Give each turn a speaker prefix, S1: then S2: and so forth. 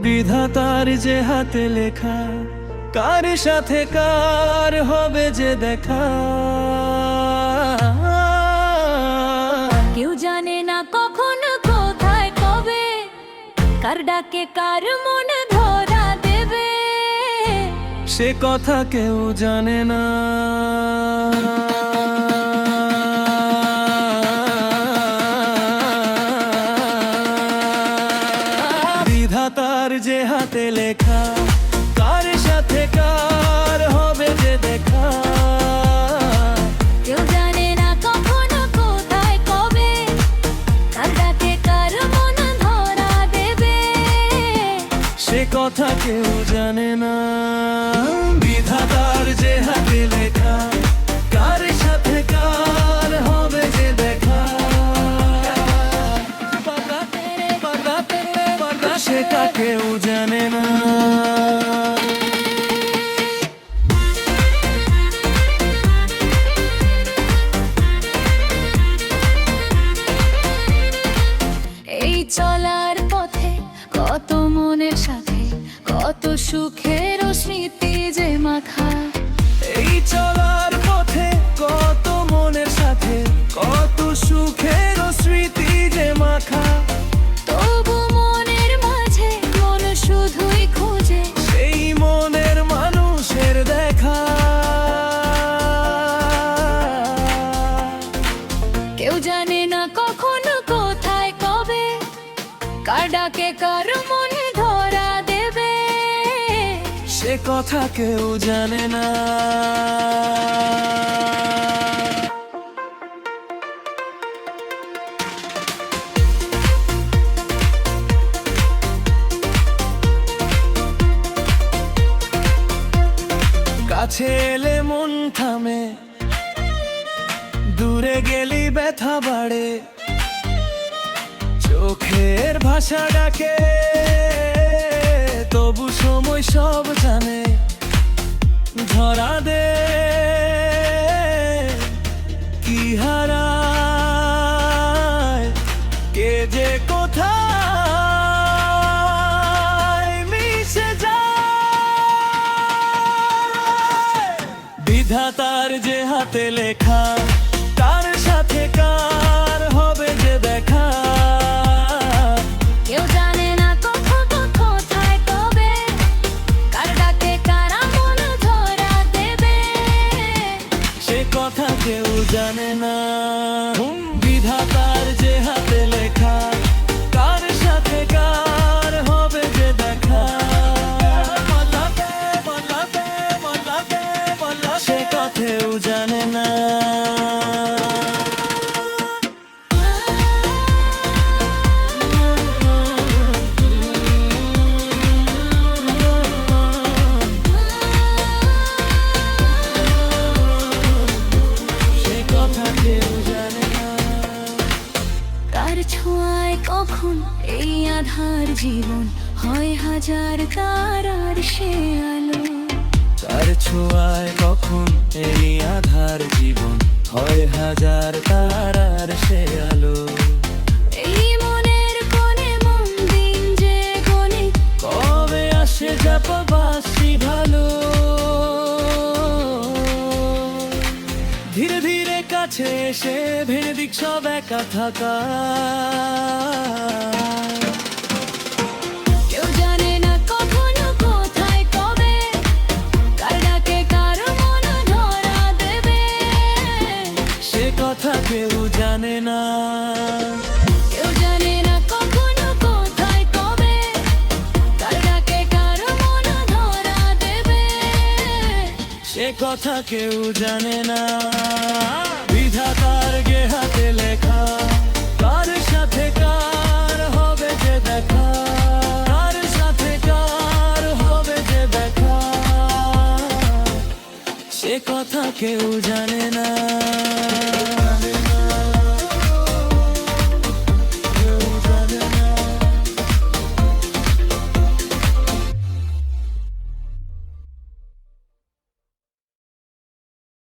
S1: বিধাতার যে হাতে লেখা, কার সাথে কার হবে যে দেখা।
S2: কেউ জানে না কখন কোথায় কবে, কার ডাকে কার মন ধরা দেবে,
S1: সে কথা কেউ জানে না। বিধাতার যে হাতে লেখা, কার সাথে কার হবে যে দেখা।
S2: কেউ জানে না কখন কোথায় কবে, কার ডাকে কার মন ধরা দেবে,
S1: সে কথা কেউ জানে না। বিধাতার যে হাতে লেখা, কার সাথে কার হবে যে দেখা। সেটা কেউ জানে না।
S2: এই চলার পথে কত মনের সাথে কত সুখের স্মৃতি যে মাখা।
S1: এই চলার পথে কত মনের সাথে কত সুখের স্মৃতি যে মাখা।
S2: তবু মনের মাঝে মন শুধুই খোঁজে
S1: সেই মনের মানুষের দেখা।
S2: কেউ জানে না কখন কোথায় কবে, কার ডাকে কার মনে ধরা দেবে,
S1: সে কথা কেউ জানে না। কাছে এলে মন থামে, দূরে গেলি ব্যথা বাড়ে। চোখের ভাষা ডাকে, তবু সময় সব জানে। ধরা দে কি হারায়, কে যে কোথায় মিশে যায়। বিধাতার যে হাতে লেখা, কার সাথে কার হবে যে দেখা।
S2: কেউ জানে না কখন কোথায় কবে, কার ডাকে কার মন ধরা দেবে,
S1: সে কথা কেউ জানে না। বিধাতার যে হাতে লেখা, কার সাথে কার হবে যে দেখা। সে কথাও জানে না।
S2: কার ছোঁয়ায় কখন এই আধার জীবন হয় হাজার তারার সে আলো।
S1: কার ছোঁয়ায় কখন এই আধার জীবন হয় হাজার তারার সে আলো।
S2: এই মনের কোণে মন দিন যে কোণে
S1: কবে আসে যাবাসি ভালো। ধীরে ধীরে কাছে এসে ভেঙে দিক সব একা থাকা।
S2: কেউ জানে না কখন কোথায় কবে, কার ডাকে কার মন ধরা দেবে,
S1: সে কথা কেউ জানে না।
S2: কেউ জানে না কখন কোথায় কবে, কার ডাকে কার মন ধরা দেবে,
S1: সে কথা কেউ জানে না। বিধাতার গে হাতে লেখা, কার সাথে কার হবে যে দেখা। কার সাথে কার হবে যে দেখা, সে কথা কেউ জানে না।